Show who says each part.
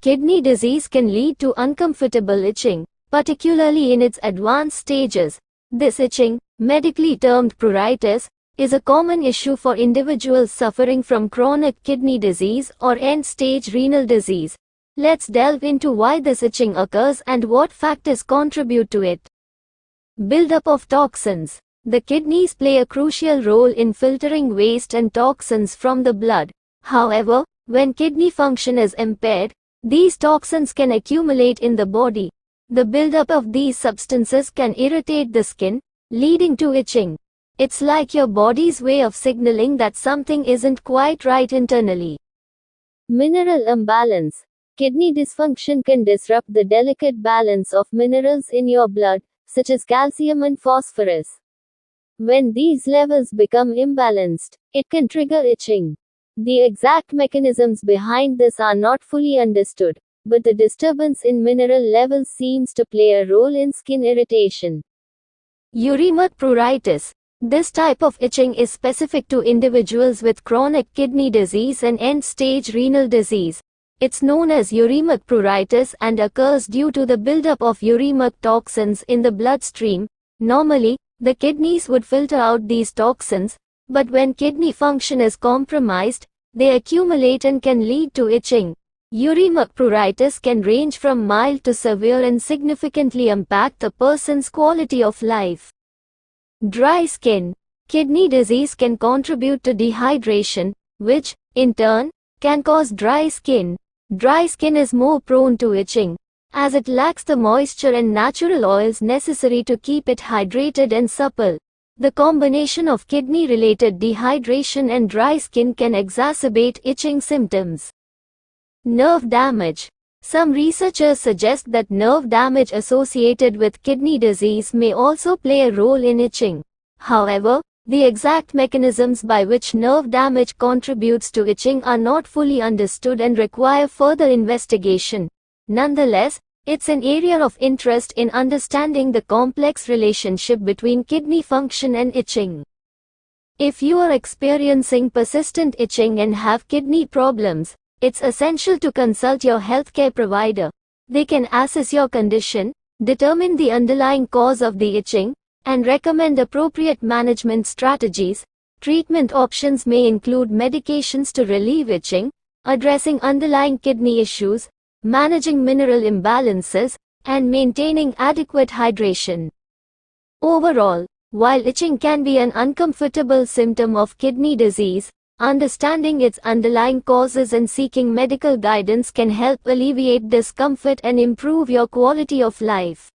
Speaker 1: Kidney disease can lead to uncomfortable itching, particularly in its advanced stages. This itching, medically termed pruritus, is a common issue for individuals suffering from chronic kidney disease or end-stage renal disease. Let's delve into why this itching occurs and what factors contribute to it. Buildup of toxins. The kidneys play a crucial role in filtering waste and toxins from the blood. However, when kidney function is impaired, these toxins can accumulate in the body. The buildup of these substances can irritate the skin, leading to itching. It's like your body's way of signaling that something isn't quite right internally. Mineral imbalance. Kidney dysfunction can disrupt the delicate balance of minerals in your blood, such as calcium and phosphorus. When these levels become imbalanced, it can trigger itching. The exact mechanisms behind this are not fully understood, but the disturbance in mineral levels seems to play a role in skin irritation. Uremic pruritus. This type of itching is specific to individuals with chronic kidney disease and end-stage renal disease. It's known as uremic pruritus and occurs due to the buildup of uremic toxins in the bloodstream. Normally, the kidneys would filter out these toxins, but when kidney function is compromised, they accumulate and can lead to itching. Uremic pruritus can range from mild to severe and significantly impact a person's quality of life. Dry skin. Kidney disease can contribute to dehydration, which, in turn, can cause dry skin. Dry skin is more prone to itching, as it lacks the moisture and natural oils necessary to keep it hydrated and supple. The combination of kidney-related dehydration and dry skin can exacerbate itching symptoms. Nerve damage. Some researchers suggest that nerve damage associated with kidney disease may also play a role in itching. However, the exact mechanisms by which nerve damage contributes to itching are not fully understood and require further investigation. Nonetheless, it's an area of interest in understanding the complex relationship between kidney function and itching. If you are experiencing persistent itching and have kidney problems, it's essential to consult your healthcare provider. They can assess your condition, determine the underlying cause of the itching, and recommend appropriate management strategies. Treatment options may include medications to relieve itching, addressing underlying kidney issues, managing mineral imbalances, and maintaining adequate hydration. Overall, while itching can be an uncomfortable symptom of kidney disease, understanding its underlying causes and seeking medical guidance can help alleviate discomfort and improve your quality of life.